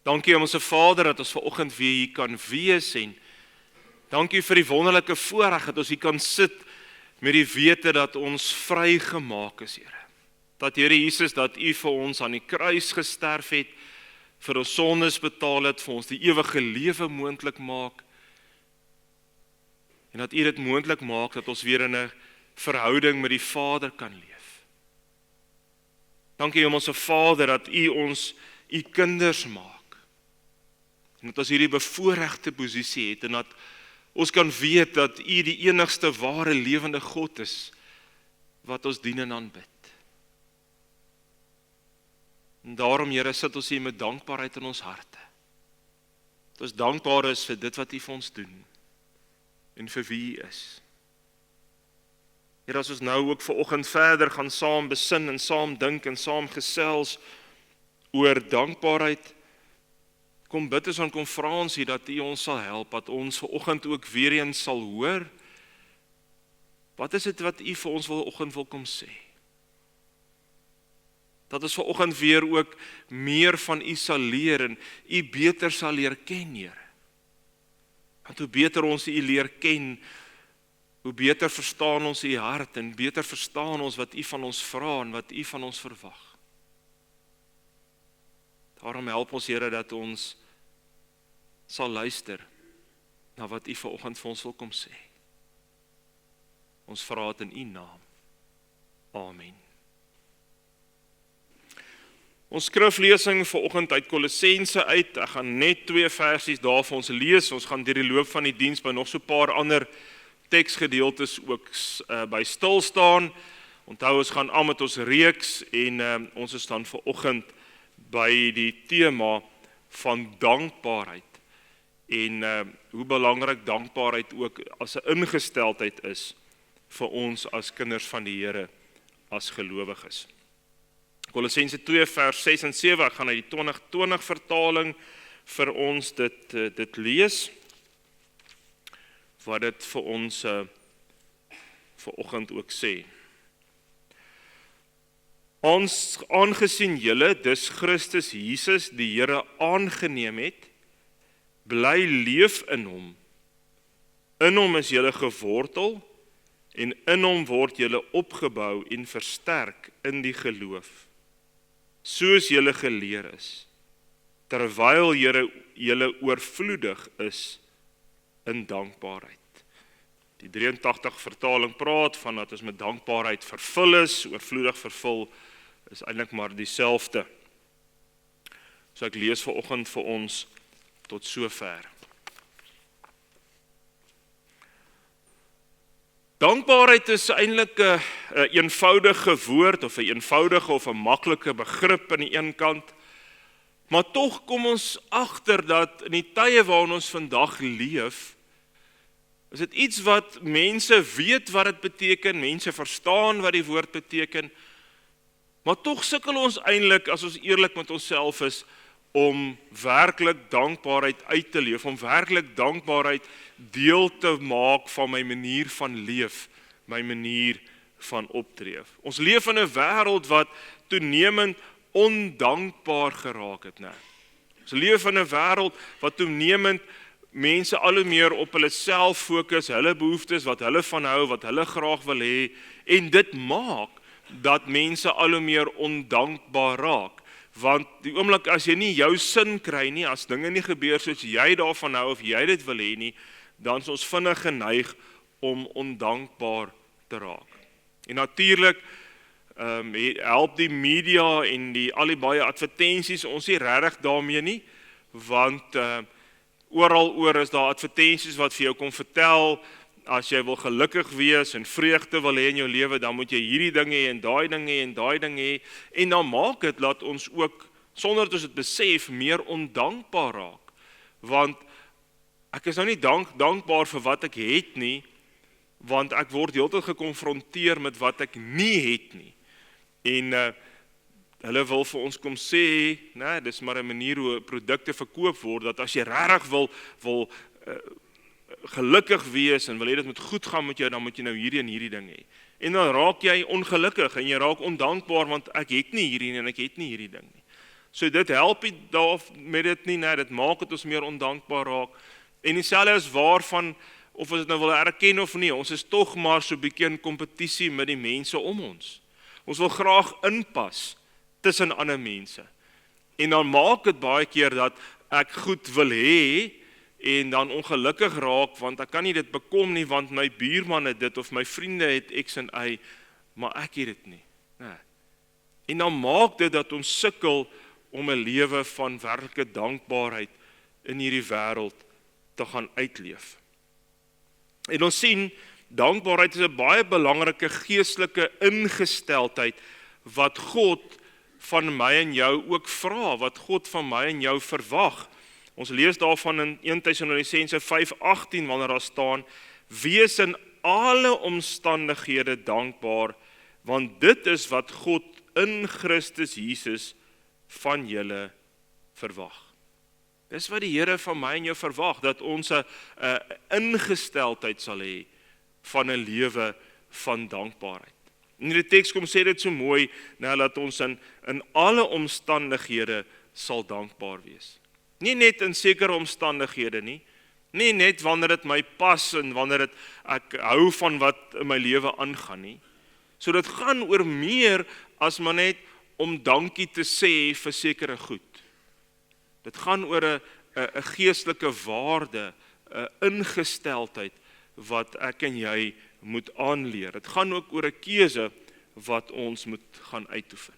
Dankie Hemelse Vader dat ons vanoggend weer hier kan wees en dankie vir die wonderlike voorreg dat ons hier kan sit met die wete dat ons vrygemaak is, Here. Dat Here Jesus, dat U vir ons aan die kruis gesterf het, vir ons sondes betaal het, vir ons die ewige lewe moontlik maak. En dat U dit moontlik maak dat ons weer in 'n verhouding met die Vader kan leef. Dankie Hemelse Vader dat U ons U kinders maak. En dat ons hierdie bevoorregte posisie het en dat ons kan weet dat U die enigste ware lewende God is wat ons dien en aanbid. En daarom, Here, sit ons hier met dankbaarheid in ons harte. Dat ons dankbaar is vir dit wat U vir ons doen en vir wie U is. Here, as ons nou ook vanoggend verder gaan saam besin en saam dink en saam gesels oor dankbaarheid, kom bid ons en kom vra ons hier dat U ons sal help, dat ons vanoggend ook weer eens sal hoor, wat is dit wat U vir ons vanoggend wil kom sê? Dat ons vanoggend weer ook meer van U sal leer en U beter sal leer ken, Here. Want hoe beter ons U leer ken, hoe beter verstaan ons U hart en beter verstaan ons wat U van ons vra en wat U van ons verwag. Daarom help ons, Here, dat ons sal luister na wat U vanoggend vir ons wil kom sê. Ons vra dit in U naam. Amen. Ons skriflesing vanoggend uit Kolossense uit. Ek gaan net 2 versies daar vir ons lees. Ons gaan deur die loop van die diens by nog so 'n paar ander teksgedeeltes ook by stil staan. Onthou, ons gaan aan met ons reeks en ons is dan vanoggend by die tema van dankbaarheid en hoe belangrik dankbaarheid ook as 'n ingesteldheid is vir ons as kinders van die Here, as gelowiges. Kolossense 2 vers 6 en 7, ek gaan uit die 2020 vertaling vir ons dit lees, wat dit vir ons vanoggend ook sê. Aangesien julle dus Christus Jesus die Here aangeneem het, bly leef in hom. In hom is julle gewortel en in hom word julle opgebou en versterk in die geloof, soos julle geleer is, terwyl julle oorvloedig is in dankbaarheid. Die 83 vertaling praat van dat ons met dankbaarheid vervul is, oorvloedig vervul, is eintlik maar dieselfde. So ek lees vanoggend vir ons tot sover. Dankbaarheid is eintlik 'n eenvoudige woord of 'n eenvoudige of 'n maklike begrip aan die een kant, maar tog kom ons agter dat in die tye waarin ons vandag leef, is dit iets wat mense weet wat dit beteken, mense verstaan wat die woord beteken, maar tog sukkel ons eintlik, as ons eerlik met onsself is, om werklik dankbaarheid uit te leef, om werklik dankbaarheid deel te maak van my manier van leef, my manier van optree. Ons leef in 'n wêreld wat toenemend ondankbaar geraak het, né? Ons leef in 'n wêreld wat toenemend mense al hoe meer op hulle self fokus, hulle behoeftes, wat hulle van hou, wat hulle graag wil hê, en dit maak dat mense al hoe meer ondankbaar raak. Want die oomblik as jy nie jou sin kry nie, as dinge nie gebeur soos jy daarvan hou of jy dit wil hê nie, dan is ons vinnig geneig om ondankbaar te raak. En natuurlik help die media en al die baie advertensies ons nie regtig daarmee nie, want oral oor is daar advertensies wat vir jou kom vertel, as jy wil gelukkig wees en vreugde wil hê in jou lewe, dan moet jy hierdie ding hê en daai ding hê en daai ding hê, en dan maak dit dat ons ook, sonder dat ons dit besef, meer ondankbaar raak. Want ek is nou nie dankbaar vir wat ek het nie, want ek word heeltyd gekonfronteer met wat ek nie het nie. En hulle wil vir ons kom sê, nee, dis maar 'n manier hoe produkte verkoop word, dat as jy regtig wil gelukkig wees en wil hê dit moet goed gaan met jou, dan moet jy nou hierdie en hierdie ding hê. En dan raak jy ongelukkig en jy raak ondankbaar, want ek het nie hierdie en ek het nie hierdie ding nie. So dit help nie daar met dit nie, nee, dit maak dit ons meer ondankbaar raak. En dieselfde is waarvan, of ons dit nou wil erken of nie, ons is tog maar so 'n bietjie in kompetisie met die mense om ons. Ons wil graag inpas tussen ander mense. En dan maak dit baie keer dat ek goed wil hê en dan ongelukkig raak, want ek kan nie dit bekom nie, want my buurman het dit, of my vriende het X en Y, maar ek het dit nie. Nee. En dan maak dit dat ons sukkel om 'n lewe van werklike dankbaarheid in hierdie wêreld te gaan uitleef. En ons sien, dankbaarheid is 'n baie belangrike geestelike ingesteldheid wat God van my en jou ook vra, wat God van my en jou verwag. Ons lees daarvan in 1 Tessalonisense 5:18 wanneer daar staan, wees in alle omstandighede dankbaar, want dit is wat God in Christus Jesus van julle verwag. Dis wat die Here van my en jou verwag, dat ons 'n ingesteldheid sal hê van 'n lewe van dankbaarheid. En die teks kom sê dit so mooi, dat ons in alle omstandighede sal dankbaar wees. Nie net in sekere omstandighede nie, nie net wanneer dit my pas en wanneer ek hou van wat in my lewe aangaan nie. So dit gaan oor meer as maar net om dankie te sê vir sekere goed. Dit gaan oor 'n geestelike waarde, 'n ingesteldheid wat ek en jy moet aanleer. Dit gaan ook oor 'n keuse wat ons moet gaan uitoefen.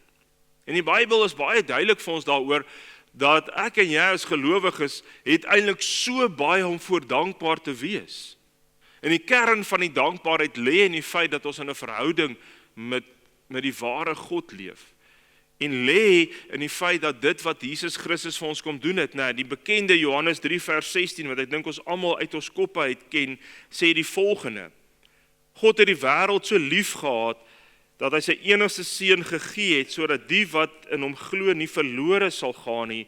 En die Bybel is baie duidelik vir ons daaroor dat ek en jy as gelowiges het eintlik so baie om voor dankbaar te wees. En die kern van die dankbaarheid lê in die feit dat ons in 'n verhouding met die ware God leef. En lê in die feit dat dit wat Jesus Christus vir ons kom doen het, die bekende Johannes 3 vers 16, wat ek dink ons almal uit ons koppe uit ken, sê die volgende: God het die wêreld so lief gehad, dat hy sy enigste seun gegee het, sodat die wat in hom glo nie verlore sal gaan nie,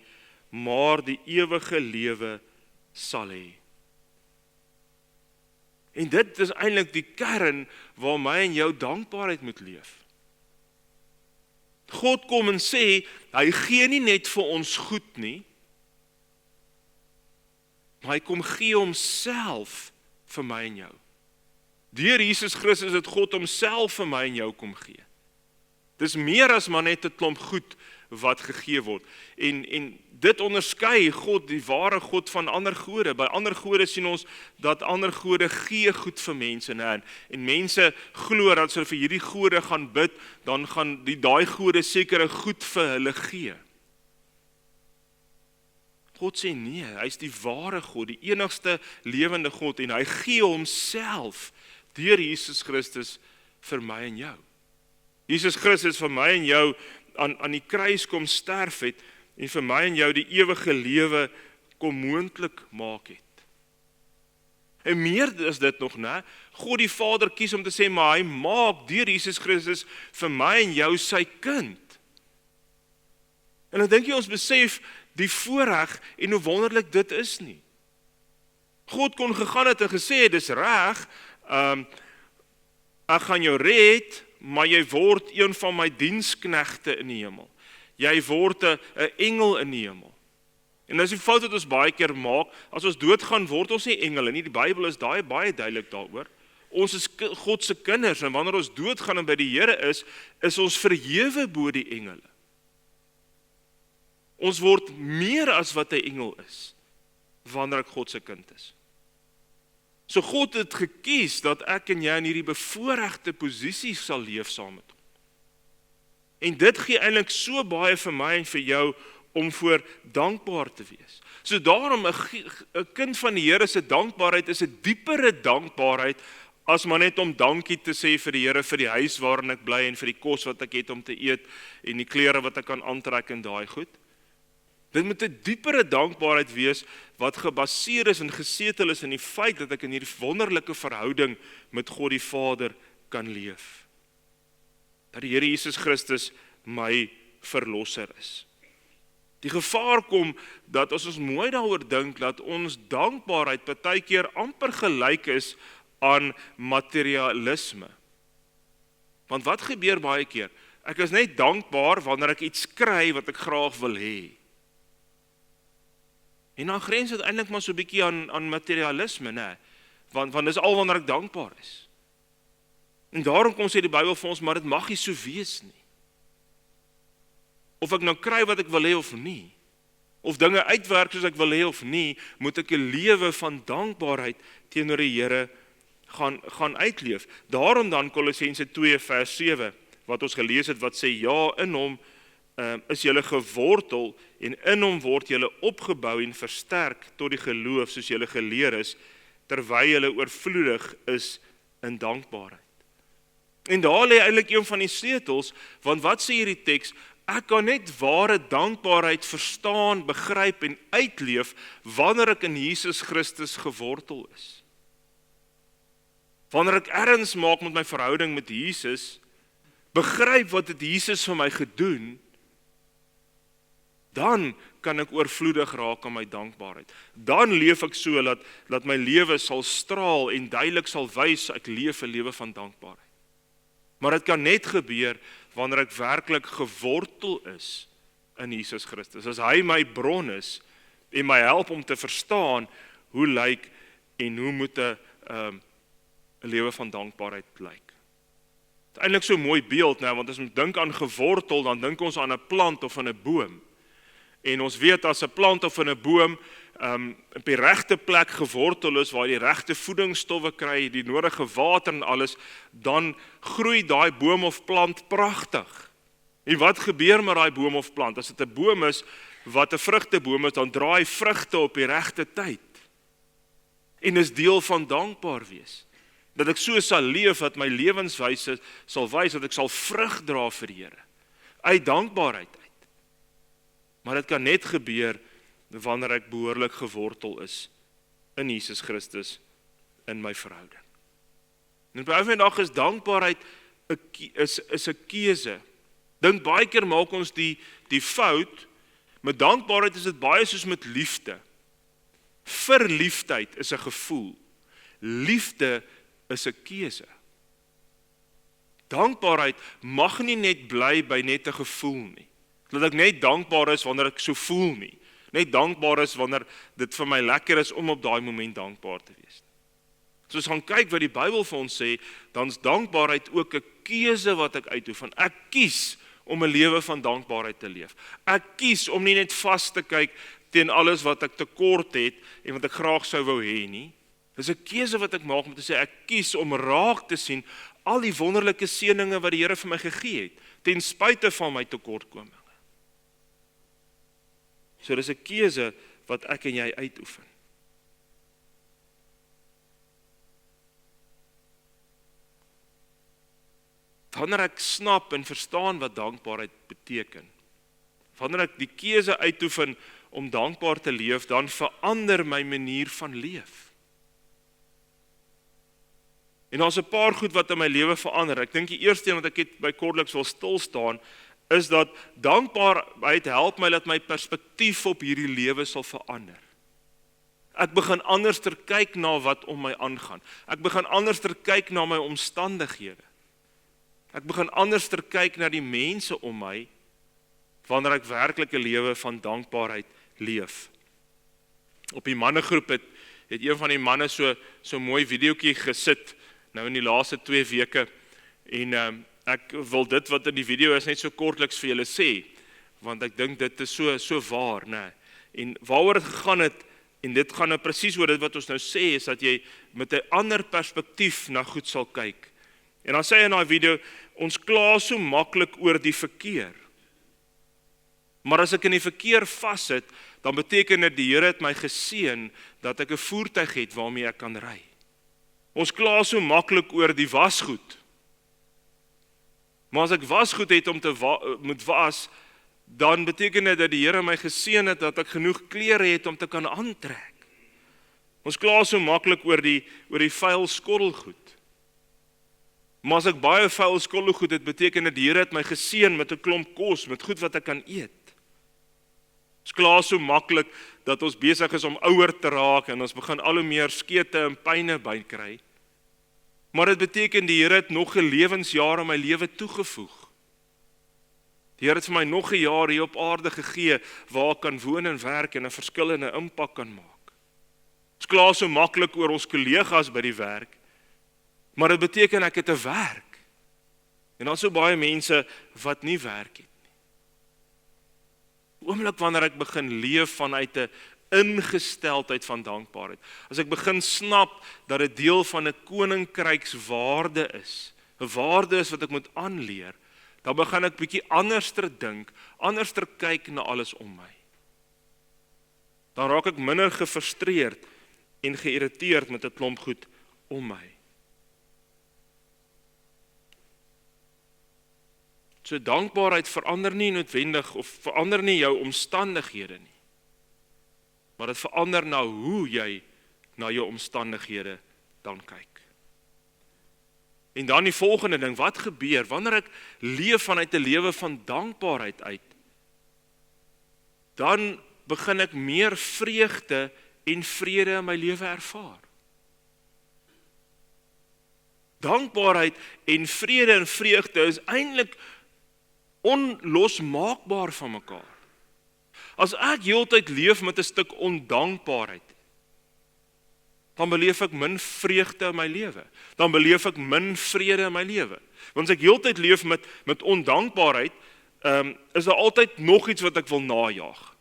maar die ewige lewe sal hê. En dit is eintlik die kern waar my en jou dankbaarheid moet leef. God kom en sê, hy gee nie net vir ons goed nie, maar hy kom gee homself vir my en jou. Deur Jesus Christus het God homself vir my en jou kom gee. Dis meer as maar net 'n klomp goed wat gegee word. En dit onderskei God, die ware God, van ander gode. By ander gode sien ons dat ander gode gee goed vir mense. En mense glo dat as hulle vir hierdie gode gaan bid, dan gaan daai gode sekere goed vir hulle gee. God sê nee, hy is die ware God, die enigste lewende God, en hy gee homself deur Jesus Christus vir my en jou. Jesus Christus vir my en jou aan die kruis kom sterf het, en vir my en jou die ewige lewe kom moontlik maak het. En meer is dit nog, God die Vader kies om te sê, maar hy maak deur Jesus Christus vir my en jou sy kind. En dan dink jy ons besef die voorreg en hoe wonderlik dit is nie. God kon gegaan het en gesê, dis reg, ek gaan jou red, maar jy word een van my diensknegte in die hemel. Jy word 'n engel in die hemel. En dis die fout wat ons baie keer maak, as ons doodgaan word ons nie engele nie. Die Bybel is baie duidelik daaroor. Ons is God se kinders, en wanneer ons doodgaan en by die Here is ons verhewe bo die engele. Ons word meer as wat 'n engel is, wanneer ek God se kind is. So God het gekies dat ek en jy in hierdie bevoorregte posisie sal leef saam met hom. En dit gee eintlik so baie vir my en vir jou om voor dankbaar te wees. So daarom 'n kind van die Here se dankbaarheid is 'n diepere dankbaarheid as maar net om dankie te sê vir die Here vir die huis waarin ek bly en vir die kos wat ek het om te eet en die klere wat ek kan aantrek en daai goed. Dit moet 'n diepere dankbaarheid wees wat gebaseer is en gesetel is in die feit dat ek in hierdie wonderlike verhouding met God die Vader kan leef. Dat die Here Jesus Christus my verlosser is. Die gevaar kom dat as ons mooi daaroor dink dat ons dankbaarheid partykeer amper gelyk is aan materialisme. Want wat gebeur baie keer? Ek is net dankbaar wanneer ek iets kry wat ek graag wil hê. En dan grens dit eintlik maar so 'n bietjie aan materialisme, né? Want dis al wanneer ek dankbaar is. En daarom kom sê die Bybel vir ons, maar dit mag nie so wees nie. Of ek nou kry wat ek wil hê of nie, of dinge uitwerk soos ek wil hê of nie, moet ek 'n lewe van dankbaarheid teenoor die Here gaan uitleef. Daarom dan Kolossense 2 vers 7, wat ons gelees het, wat sê, ja, in hom is julle gewortel, en in hom word julle opgebou en versterk tot die geloof, soos julle geleer is, terwyl julle oorvloedig is in dankbaarheid. En daar lê eintlik een van die sleutels, want wat sê hierdie teks? Ek kan net ware dankbaarheid verstaan, begryp en uitleef wanneer ek in Jesus Christus gewortel is. Wanneer ek erns maak met my verhouding met Jesus, begryp wat het Jesus vir my gedoen, dan kan ek oorvloedig raak aan my dankbaarheid. Dan leef ek so dat my lewe sal straal en duidelik sal wys ek leef 'n lewe van dankbaarheid. Maar dit kan net gebeur wanneer ek werklik gewortel is in Jesus Christus. As hy my bron is en my help om te verstaan hoe lyk en hoe moet 'n lewe van dankbaarheid lyk. Dit is eintlik so 'n mooi beeld, nou, want as ons dink aan gewortel, dan dink ons aan 'n plant of aan 'n boom. En ons weet as 'n plant of 'n boom op die regte plek gewortel is, waar jy die regte voedingsstowwe kry, die nodige water en alles, dan groei daai boom of plant pragtig. En wat gebeur met daai boom of plant? As dit 'n boom is wat 'n vrugteboom is, dan dra hy vrugte op die regte tyd. En is deel van dankbaar wees. Dat ek so sal leef dat my lewenswyse sal wys dat ek sal vrug dra vir die Here. Uit dankbaarheid uit. Maar dit kan net gebeur wanneer ek behoorlik gewortel is in Jesus Christus in my verhouding. En op 'n dag is dankbaarheid is 'n keuse. Dink baie keer maak ons die fout, met dankbaarheid is dit baie soos met liefde. Verliefdheid is 'n gevoel. Liefde is 'n keuse. Dankbaarheid mag nie net bly by net 'n gevoel nie. Dat ek net dankbaar is wanneer ek so voel nie. Net dankbaar is wanneer dit vir my lekker is om op daai moment dankbaar te wees. So as ons gaan kyk wat die Bybel vir ons sê, dan is dankbaarheid ook 'n keuse wat ek uitoefen. Ek kies om 'n lewe van dankbaarheid te leef. Ek kies om nie net vas te kyk teen alles wat ek tekort het en wat ek graag sou wou hê nie. Dis 'n keuse wat ek maak om te sê ek kies om raak te sien al die wonderlike seëninge wat die Here vir my gegee het, ten spyte van my tekortkominge. So dis 'n keuse wat ek en jy uitoefen. Wanneer ek snap en verstaan wat dankbaarheid beteken, wanneer ek die keuse uitoefen om dankbaar te leef, dan verander my manier van leef. En daar's 'n paar goed wat in my lewe verander. Ek dink die eerste een wat ek het by kortliks wil stil staan, is dat dankbaarheid help my dat my perspektief op hierdie lewe sal verander. Ek begin anders ter kyk na wat om my aangaan. Ek begin anders ter kyk na my omstandighede. Ek begin anders ter kyk na die mense om my, wanneer ek werklik 'n lewe van dankbaarheid leef. Op die mannegroep het een van die manne so mooi videoetjie gesit, nou in die laaste 2 weke, en ek wil dit wat in die video is net so kortliks vir julle sê, want ek dink dit is so waar, né? En waaroor het gegaan het, en dit gaan nou presies oor dit wat ons nou sê, is dat jy met 'n ander perspektief na goed sal kyk. En dan sê hy in daai video, ons kla so maklik oor die verkeer. Maar as ek in die verkeer vassit, dan beteken dit die Here het my geseën dat ek 'n voertuig het waarmee ek kan ry. Ons kla so maklik oor die wasgoed. Maar as ek wasgoed het om moet was, dan beteken dit dat die Here my geseën het dat ek genoeg klere het om te kan aantrek. Ons kla so maklik oor die vuil skottelgoed. Maar as ek baie vuil skottelgoed het, beteken dit die Here het my geseën met 'n klomp kos, met goed wat ek kan eet. Ons kla so maklik dat ons besig is om ouer te raak en ons begin al hoe meer skete en pyne bykry. Maar dit beteken die Here het nog 'n lewensjaar aan my lewe toegevoeg. Die Here het vir my nog 'n jaar hier op aarde gegee waar ek kan woon en werk en 'n verskillende impak kan maak. Ons kla so maklik oor ons kollegas by die werk, maar dit beteken ek het 'n werk. En dan so baie mense wat nie werk het nie. Oomblik wanneer ek begin leef vanuit 'n ingesteldheid van dankbaarheid. As ek begin snap dat dit deel van 'n koninkrykswaarde is, 'n waarde is wat ek moet aanleer, dan begin ek bietjie anders dink, anders kyk na alles om my. Dan raak ek minder gefrustreerd en geïrriteerd met 'n klomp goed om my. So dankbaarheid verander nie noodwendig of verander nie jou omstandighede nie. Maar dit verander na hoe jy na jou omstandighede dan kyk. En dan die volgende ding, wat gebeur wanneer ek leef vanuit 'n lewe van dankbaarheid uit? Dan begin ek meer vreugde en vrede in my lewe ervaar. Dankbaarheid en vrede en vreugde is eintlik onlosmaakbaar van mekaar. As ek heeltyd leef met 'n stuk ondankbaarheid, dan beleef ek min vreugde in my lewe. Dan beleef ek min vrede in my lewe. Want as ek heeltyd leef met ondankbaarheid, is daar altyd nog iets wat ek wil najag.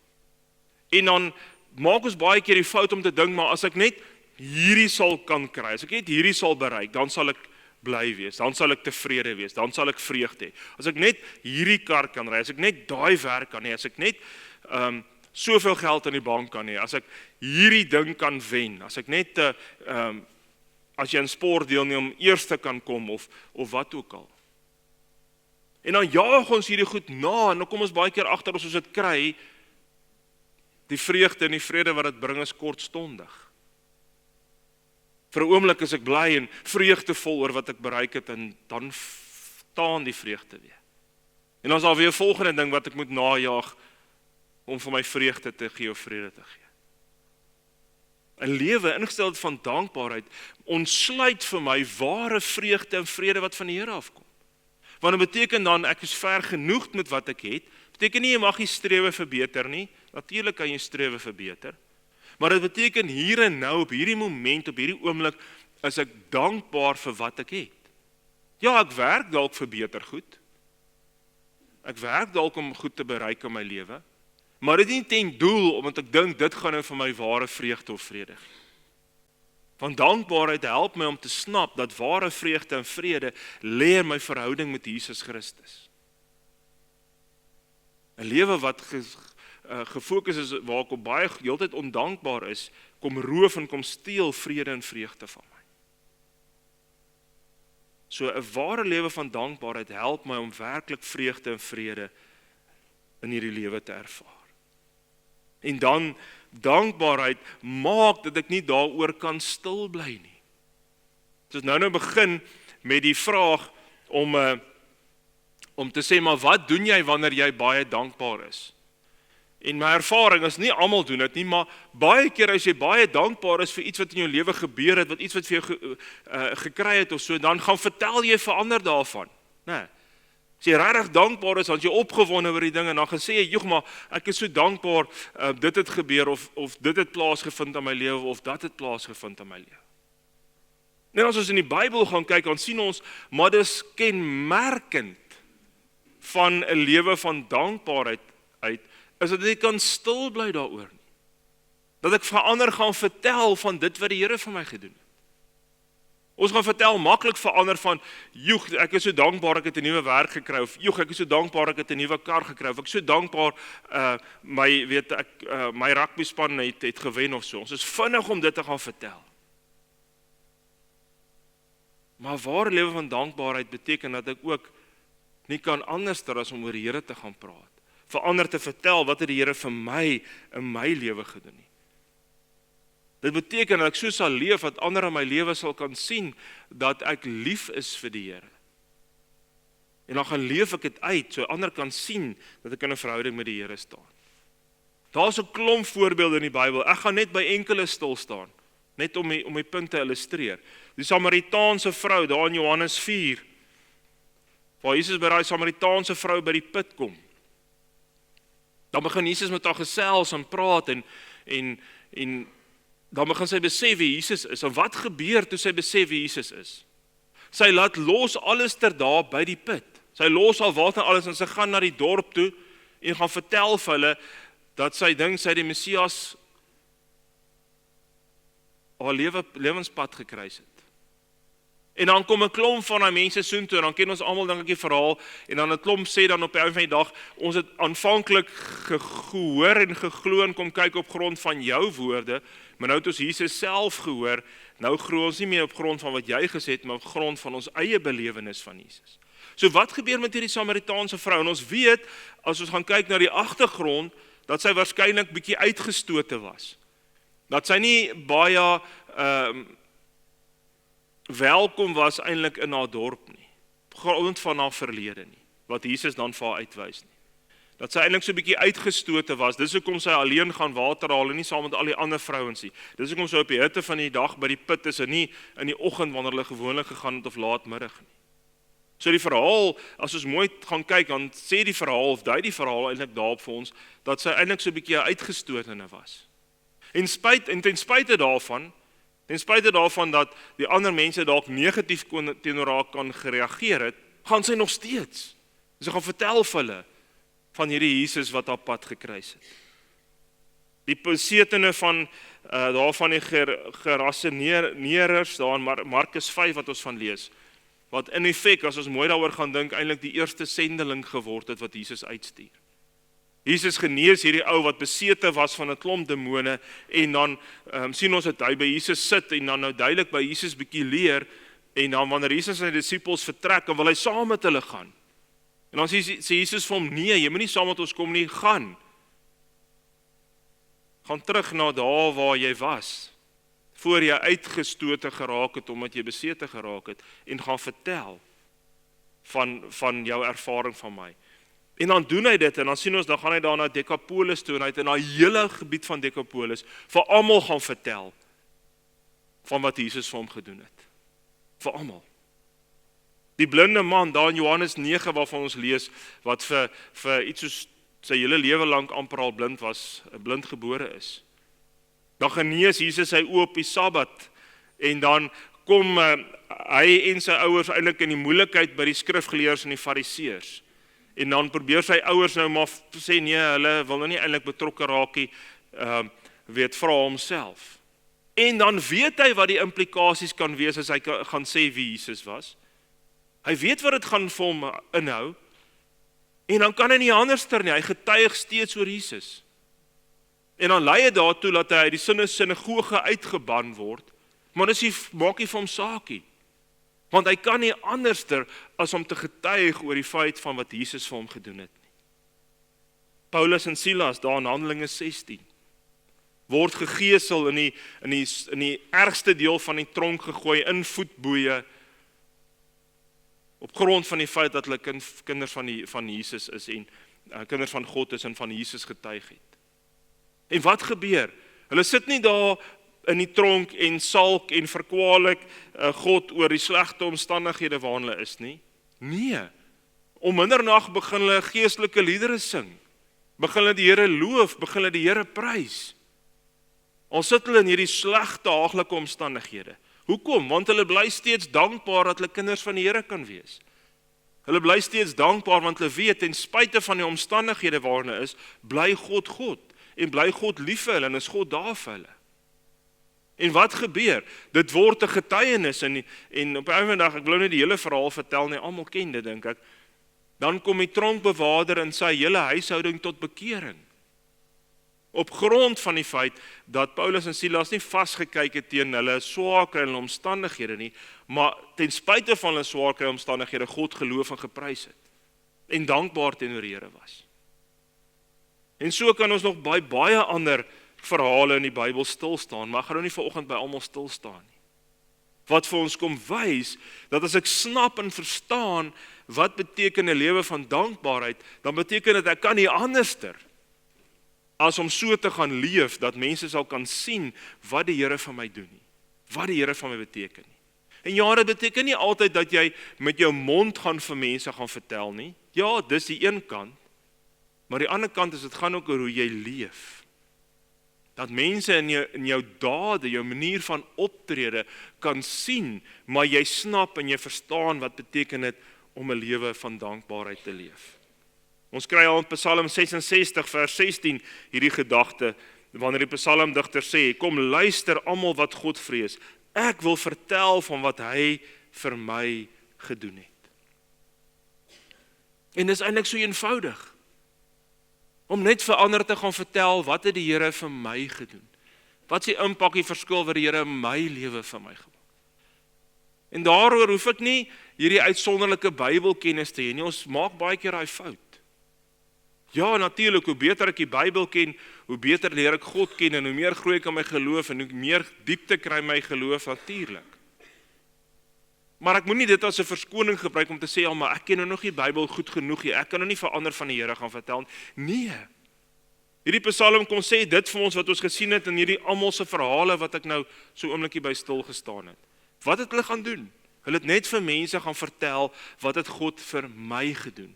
En dan maak ons baie keer die fout om te dink, maar as ek net hierdie sal kan kry, as ek net hierdie sal bereik, dan sal ek bly wees, dan sal ek tevrede wees, dan sal ek vreugde hê. As ek net hierdie kar kan ry, as ek net daai werk kan hê, as ek net soveel geld in die bank kan hê, as ek hierdie ding kan wen, as ek net as jy in sport deelneem eerste kan kom of wat ook al. En dan jaag ons hierdie goed na en dan kom ons baie keer agter as ons dit kry, die vreugde en die vrede wat dit bring is kortstondig. Vir 'n oomblik is ek bly en vreugdevol oor wat ek bereik het en dan staan die vreugde weer. En dan is daar weer 'n volgende ding wat ek moet najag om vir my vreugde te gee of vrede te gee. 'n Lewe ingestel van dankbaarheid ontsluit vir my ware vreugde en vrede wat van die Here afkom. Want dit beteken dan ek is ver genoeg met wat ek het. Beteken nie jy mag nie strewe vir beter nie. Natuurlik kan jy strewe vir beter. Maar dit beteken hier en nou op hierdie moment, op hierdie oomblik is ek dankbaar vir wat ek het. Ja, ek werk dalk vir beter goed. Ek werk dalk om goed te bereik in my lewe. Maar dit is nie ten doel omdat ek dink dit gaan nou vir my ware vreugde of vrede gee. Want dankbaarheid help my om te snap dat ware vreugde en vrede lê in my verhouding met Jesus Christus. 'n Lewe wat gefokus is waar ek op baie heeltyd ondankbaar is, kom roof en kom steel vrede en vreugde van my. So 'n ware lewe van dankbaarheid help my om werklik vreugde en vrede in hierdie lewe te ervaar. En dan dankbaarheid maak dat ek nie daaroor kan stil bly nie. Dus nou begin met die vraag om te sê, maar wat doen jy wanneer jy baie dankbaar is? En my ervaring is nie almal doen dit nie, maar baie keer as jy baie dankbaar is vir iets wat in jou lewe gebeur het, wat iets wat vir jou gekry het of so, dan gaan vertel jy vir ander daarvan. Nee. As jy regtig dankbaar is, dan jy opgewonde oor die ding en dan gaan sê jy, "Joeg maar, ek is so dankbaar, dit het gebeur of dit het plaasgevind in my lewe of dat het plaasgevind in my lewe." En as ons in die Bybel gaan kyk, dan sien ons, maar dis kenmerkend van 'n lewe van dankbaarheid uit, is dat ek kan stil bly daaroor nie. Dat ek vir ander gaan vertel van dit wat die Here vir my gedoen het. Ons gaan vertel maklik vir ander van, "Joeg, ek is so dankbaar ek het 'n nuwe werk gekry," of "Joeg, ek is so dankbaar ek het 'n nuwe kar gekry," of "Ek is so dankbaar my rugbyspan het gewen," of so. Ons is vinnig om dit te gaan vertel. Maar ware lewe van dankbaarheid beteken dat ek ook nie kan anders as om oor die Here te gaan praat. Vir ander te vertel wat het die Here vir my in my lewe gedoen nie. Dit beteken dat ek so sal leef dat ander in my lewe sal kan sien dat ek lief is vir die Here. En dan gaan leef ek dit uit, so ander kan sien dat ek in 'n verhouding met die Here staan. Daar's 'n klomp voorbeelde in die Bybel. Ek gaan net by enkele stil staan, net om die punt te illustreer. Die Samaritaanse vrou daar in Johannes 4, waar Jesus by daai Samaritaanse vrou by die put kom. Dan begin Jesus met haar gesels en praat en dan begin sy besef wie Jesus is. En wat gebeur toe sy besef wie Jesus is? Sy laat los alles ter daar by die put. Sy los al water en alles en sy gaan na die dorp toe en gaan vertel vir hulle dat sy dink sy die Messias haar lewenspad gekruis het. En dan kom 'n klomp van daai mense soontoe en dan ken ons almal dink ek die verhaal en dan 'n klomp sê dan op die einde van die dag ons het aanvanklik gehoor en geglo en kom kyk op grond van jou woorde, maar nou het ons Jesus self gehoor, nou glo ons nie meer op grond van wat jy gesê het, maar op grond van ons eie belewenis van Jesus. So wat gebeur met hierdie Samaritaanse vrou? En ons weet, as ons gaan kyk na die agtergrond, dat sy waarskynlik bietjie uitgestote was. Dat sy nie baie welkom was eintlik in haar dorp nie, grond van haar verlede nie, wat Jesus dan vir haar uitwys nie. Dat sy eintlik so 'n bietjie uitgestote was, dis hoekom sy alleen gaan water haal en nie saam met al die ander vrouens nie. Dis hoekom sy op die hitte van die dag by die put is en nie in die oggend wanneer hulle gewoonlik gegaan het of laatmiddag nie. So die verhaal, as ons mooi gaan kyk, dan sê die verhaal, of dui die verhaal eintlik daarop vir ons, dat sy eintlik so 'n bietjie uitgestotene was. En ten spyte daarvan dat die ander mense dalk negatief teenoor haar kan gereageer het, gaan sy nog steeds. Sy gaan vertel vir hulle van hierdie Jesus wat haar pad gekruis het. Die besetene van daarvan die gerasseneerders, daar in Markus 5 wat ons van lees, wat in effek, as ons mooi daaroor gaan dink, eintlik die eerste sendeling geword het wat Jesus uitstuur. Jesus genees hierdie ou wat besete was van 'n klomp demone en dan sien ons dat hy by Jesus sit en dan nou duidelik by Jesus bietjie leer en dan wanneer Jesus sy disippels vertrek, dan wil hy saam met hulle gaan. En dan sê Jesus vir hom, nee, jy moet nie saam met ons kom nie, gaan terug na daar waar jy was, voor jy uitgestote geraak het, omdat jy besete geraak het, en gaan vertel van jou ervaring van my. En dan doen hy dit, en dan sien ons, dan gaan hy daar na Decapolis toe, en hy het in daai hele gebied van Decapolis, vir almal gaan vertel, van wat Jesus vir hom gedoen het. Vir almal. Die blinde man, daar in Johannes 9, waarvan ons lees, wat vir iets soos sy hele lewe lank amper al blind was, blind gebore is. Dan genees Jesus sy oë op die Sabbat, en dan kom hy en sy ouers eintlik in die moeilikheid by die skrifgeleerdes en die fariseërs. En dan probeer sy ouers nou maar sê, nee, hulle wil nou nie eintlik betrokke raak nie, vra homself. En dan weet hy wat die implikasies kan wees as hy gaan sê wie Jesus was. Hy weet wat dit gaan vir hom inhou, en dan kan hy nie anderster nie, hy getuig steeds oor Jesus. En dan lei dit daartoe dat hy uit die sinagoge uitgeban word, maar dis maak nie vir hom saakie. Want hy kan nie anderster as om te getuig oor die feit van wat Jesus vir hom gedoen het nie. Paulus en Silas, daar in Handelinge 16, word gegeesel in die ergste deel van die tronk gegooi, in voetboeie, op grond van die feit dat hulle kinders van Jesus is, en kinders van God is, en van Jesus getuig het. En wat gebeur? Hulle sit nie daar in die tronk en salk en verkwalik God oor die slegte omstandighede waarin hulle is nie. Nee, om middernag begin hulle geestelike liedere sing, begin hulle die Here loof, begin hulle die Here prys. Al sit hulle in hierdie slegte haaglike omstandighede. Hoekom? Want hulle bly steeds dankbaar dat hulle kinders van die Here kan wees. Hulle bly steeds dankbaar want hulle weet, ten spyte van die omstandighede waarin hulle is, bly God, en bly God lief vir hulle, en is God daar vir hulle. En wat gebeur? Dit word 'n getuienis, en op 'n ou dag, ek wil nie die hele verhaal vertel nie, almal ken dit dink ek, dan kom die tronkbewaarder in sy hele huishouding tot bekering. Op grond van die feit dat Paulus en Silas nie vasgekyk het teen hulle swaar kry en omstandighede nie, maar ten spyte van hulle swaar kry omstandighede God geloof en geprys het, en dankbaar teenoor die Here was. En so kan ons nog baie ander verhale in die Bybel stil staan, maar ek gaan nou nie vanoggend by almal stil staan nie. Wat vir ons kom wys, dat as ek snap en verstaan, wat beteken 'n lewe van dankbaarheid, dan beteken dit ek kan nie anderster, as om so te gaan leef, dat mense sal kan sien, wat die Here van my doen nie, wat die Here van my beteken nie. En ja, dit beteken nie altyd dat jy met jou mond gaan vir mense gaan vertel nie, ja, dis die een kant, Maar die ander kant is, dit gaan ook oor hoe jy leef. Dat mense in jou dade, jou manier van optrede kan sien, maar jy snap en jy verstaan wat beteken dit om 'n lewe van dankbaarheid te leef. Ons kry al in Psalm 66 vers 16 hierdie gedagte, wanneer die psalmdigter sê, kom luister almal wat God vrees, ek wil vertel van wat hy vir my gedoen het. En dis eintlik so eenvoudig, om net vir ander te gaan vertel, wat het die Here vir my gedoen? Wat is die impak, die verskil wat die Here in my lewe vir my gemaak? En daaroor hoef ek nie hierdie uitsonderlike Bybelkennis te hê nie, ons maak baie keer daai fout. Ja, natuurlik, hoe beter ek die Bybel ken, hoe beter leer ek God ken, en hoe meer groei ek in my geloof, en hoe meer diepte kry my geloof, natuurlik. Maar ek moet nie dit as 'n verskoning gebruik om te sê, ja, maar ek ken nou nog die Bybel goed genoeg nie, ek kan nou nie vir ander van die Here gaan vertel. Nee. Hierdie Psalm kom sê dit vir ons wat ons gesien het in hierdie almal se verhale wat ek nou so oomblikie by stil gestaan het. Wat het hulle gaan doen? Hulle het net vir mense gaan vertel wat het God vir my gedoen.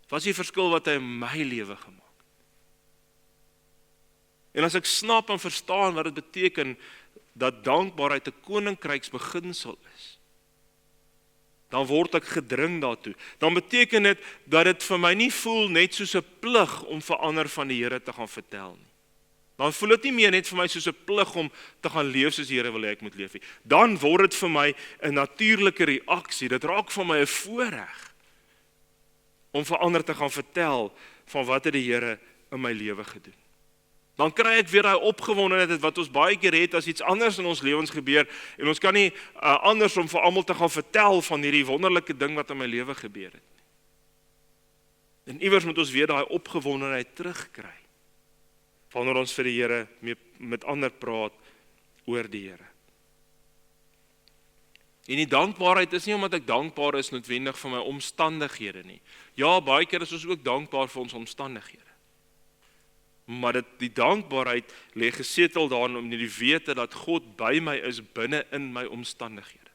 Wat is die verskil wat hy in my lewe gemaak? En as ek snap en verstaan wat dit beteken dat dankbaarheid 'n koninkryksbeginsel is, dan word ek gedring daartoe. Dan beteken dit dat dit vir my nie voel net soos 'n plig om vir ander van die Here te gaan vertel nie. Dan voel dit nie meer net vir my soos 'n plig om te gaan leef soos die Here wil hê ek moet leef nie. Dan word dit vir my 'n natuurlike reaksie. Dit raak vir my 'n voorreg om vir ander te gaan vertel van wat het die Here in my lewe gedoen. Dan kry ek weer daai opgewondenheid wat ons baie keer het as iets anders in ons lewens gebeur, en ons kan nie anders om vir almal te gaan vertel van hierdie wonderlike ding wat in my lewe gebeur het. En iewers moet ons weer daai opgewondenheid terugkry, wanneer ons vir die Here met ander praat oor die Here. En die dankbaarheid is nie omdat ek dankbaar is noodwendig vir my omstandighede nie. Ja, baie keer is ons ook dankbaar vir ons omstandighede. Maar die dankbaarheid lê gesetel daarin om die wete dat God by my is binne in my omstandighede.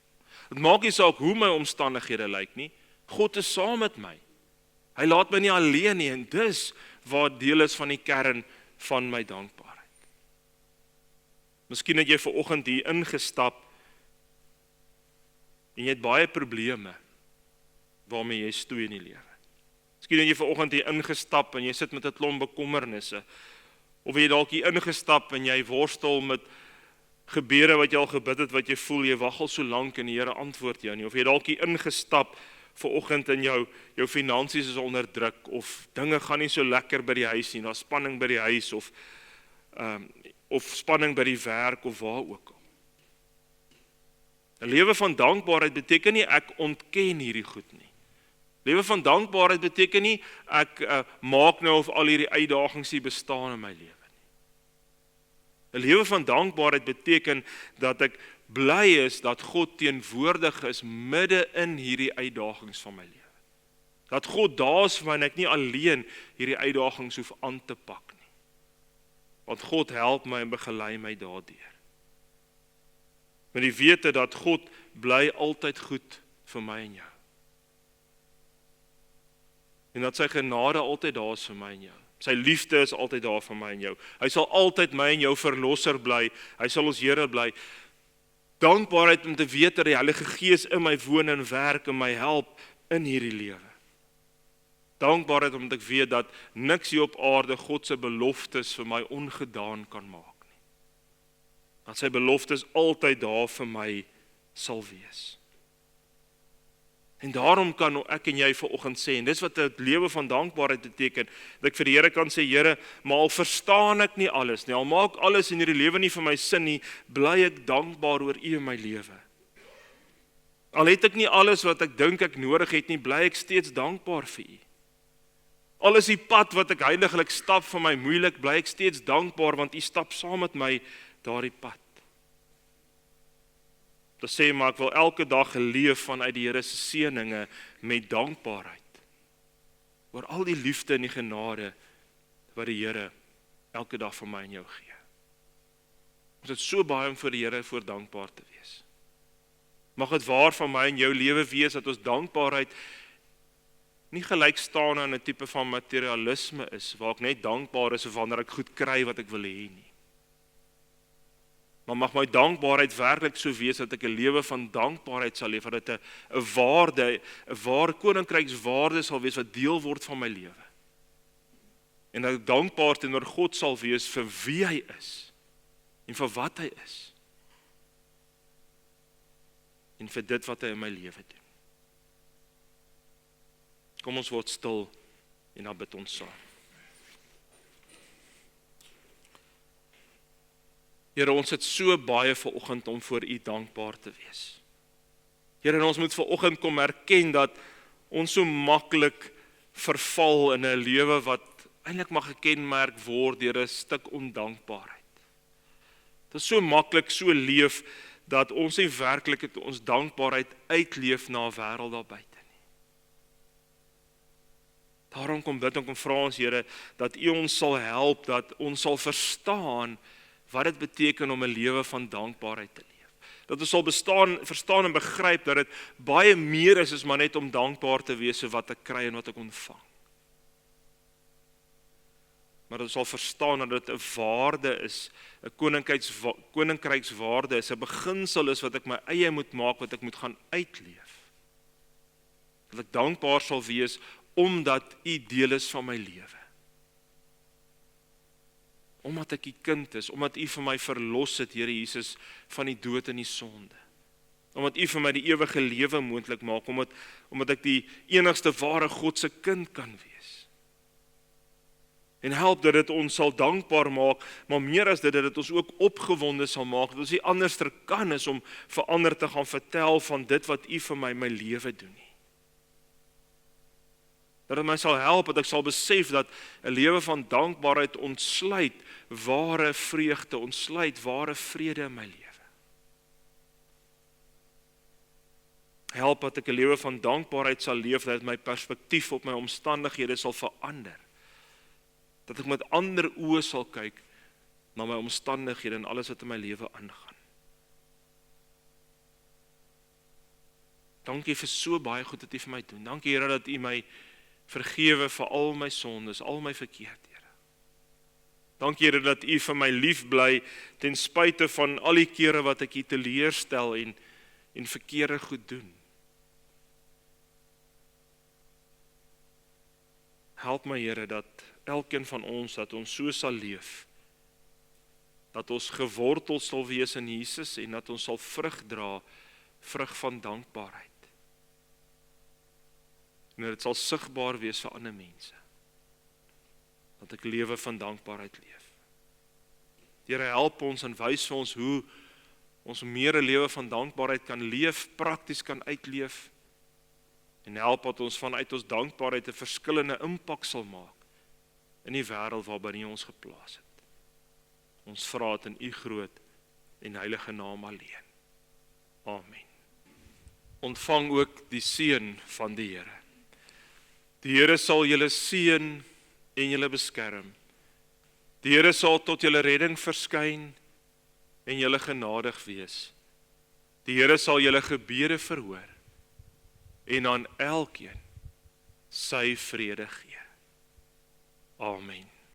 Dit maak nie saak hoe my omstandighede lyk nie, God is saam met my. Hy laat my nie alleen nie, en dis wat deel is van die kern van my dankbaarheid. Miskien het jy vanoggend hier ingestap en jy het baie probleme waarmee jy stoei in die lewe. Miskien het jy vanoggend hier ingestap en jy sit met 'n klomp bekommernisse, of jy dalk hier ingestap en jy worstel met gebede wat jy al gebid het, wat jy voel jy wag al so lank en die Here antwoord jou nie, of jy dalk hier ingestap vanoggend en jou finansies is onder druk, of dinge gaan nie so lekker by die huis nie, daar's spanning by die huis, of spanning by die werk, of waar ook al. 'n Lewe van dankbaarheid beteken nie ek ontken hierdie goed nie. Lewe van dankbaarheid beteken nie ek maak nou of al hierdie uitdagings hier bestaan in my lewe nie. 'n Lewe van dankbaarheid beteken dat ek bly is dat God teenwoordig is midde in hierdie uitdagings van my lewe. Dat God daar is vir my en ek nie alleen hierdie uitdagings hoef aan te pak nie. Want God help my en begelei my daardeur. Met die wete dat God bly altyd goed vir my en jou. En dat sy genade altyd daar is vir my en jou. Sy liefde is altyd daar vir my en jou. Hy sal altyd my en jou verlosser bly. Hy sal ons Here bly. Dankbaarheid om te weet dat die Heilige Gees in my woon en werk en my help in hierdie lewe. Dankbaarheid omdat ek weet dat niks hier op aarde God se beloftes vir my ongedaan kan maak nie. Dat sy beloftes altyd daar vir my sal wees. En daarom kan ek en jy vanoggend sê, en dis wat 'n lewe van dankbaarheid beteken, dat ek vir die Here kan sê, Here, maar al verstaan ek nie alles nie, al maak alles in hierdie lewe nie vir my sin nie, bly ek dankbaar oor U in my lewe. Al het ek nie alles wat ek dink ek nodig het nie, bly ek steeds dankbaar vir U. Al is die pad wat ek heiliglik stap vir my moeilik, bly ek steeds dankbaar, want U stap saam met my daardie pad. Te sê, maar ek wil elke dag leef vanuit die Here se seëninge met dankbaarheid. Oor al die liefde en die genade wat die Here elke dag vir my en jou gee. Ons het so baie om vir die Here voor dankbaar te wees. Mag dit waar van my en jou lewe wees dat ons dankbaarheid nie gelykstaande aan 'n tipe van materialisme is, waar ek net dankbaar is wanneer ek goed kry wat ek wil hê nie. Maar mag my dankbaarheid werklik so wees dat ek 'n lewe van dankbaarheid sal leef, dat dit 'n waarde, 'n ware koninkrykswaarde sal wees wat deel word van my lewe. En dat ek dankbaar teenoor God sal wees vir wie hy is en vir wat hy is. En vir dit wat hy in my lewe doen. Kom ons word stil en dan bid ons saam. Here, ons het so baie vanoggend om voor U dankbaar te wees. Here, en ons moet vanoggend kom erken dat ons so maklik verval in 'n lewe wat eintlik mag gekenmerk word deur 'n stuk ondankbaarheid. Dit is so maklik so leef dat ons nie werklik ons dankbaarheid uitleef na 'n wêreld daar buite nie. Daarom kom bid en kom vra ons, Here, dat U ons sal help, dat ons sal verstaan wat dit beteken om 'n lewe van dankbaarheid te leef. Dat ons sal verstaan en begryp dat dit baie meer is as maar net om dankbaar te wees vir wat ek kry en wat ek ontvang. Maar dat ons sal verstaan dat dit 'n waarde is, 'n koninkrykswaarde is, 'n beginsel is wat ek my eie moet maak, wat ek moet gaan uitleef. Dat ek dankbaar sal wees omdat U deel is van my lewe. Omdat ek U kind is, omdat U vir my verlos het, Here Jesus, van die dood en die sonde. Omdat U vir my die ewige lewe moontlik maak, omdat ek die enigste ware God se kind kan wees. En help dat dit ons sal dankbaar maak, maar meer as dit ons ook opgewonde sal maak, dat ons nie anders kan is om vir ander te gaan vertel van dit wat U vir my lewe doen nie. Dat dit my sal help, dat ek sal besef dat 'n lewe van dankbaarheid ontsluit ware vreugde, ontsluit ware vrede in my lewe. Help dat ek 'n lewe van dankbaarheid sal leef, dat my perspektief op my omstandighede sal verander. Dat ek met ander oë sal kyk na my omstandighede en alles wat in my lewe aangaan. Dankie vir so baie goed wat U vir my doen. Dankie Here dat U my vergewe vir al my sondes, al my verkeerdhede. Dankie Here dat U vir my lief bly ten spyte van al die kere wat ek U teleurstel en verkeerde goed doen. Help my Here dat elkeen van ons, dat ons so sal leef, dat ons gewortel sal wees in Jesus en dat ons sal vrug dra, vrug van dankbaarheid. En dit sal sigbaar wees vir ander mense, dat ek lewe van dankbaarheid leef. Here, help ons en wys vir ons hoe ons meer 'n lewe van dankbaarheid kan leef, prakties kan uitleef, en help dat ons vanuit ons dankbaarheid 'n verskillende impak sal maak in die wêreld waarbinne U ons geplaas het. Ons vra dit in U groot en heilige naam alleen. Amen. Ontvang ook die seën van die Here. Die Here sal julle seën en julle beskerm. Die Here sal tot julle redding verskyn en julle genadig wees. Die Here sal julle gebede verhoor en aan elkeen sy vrede gee. Amen.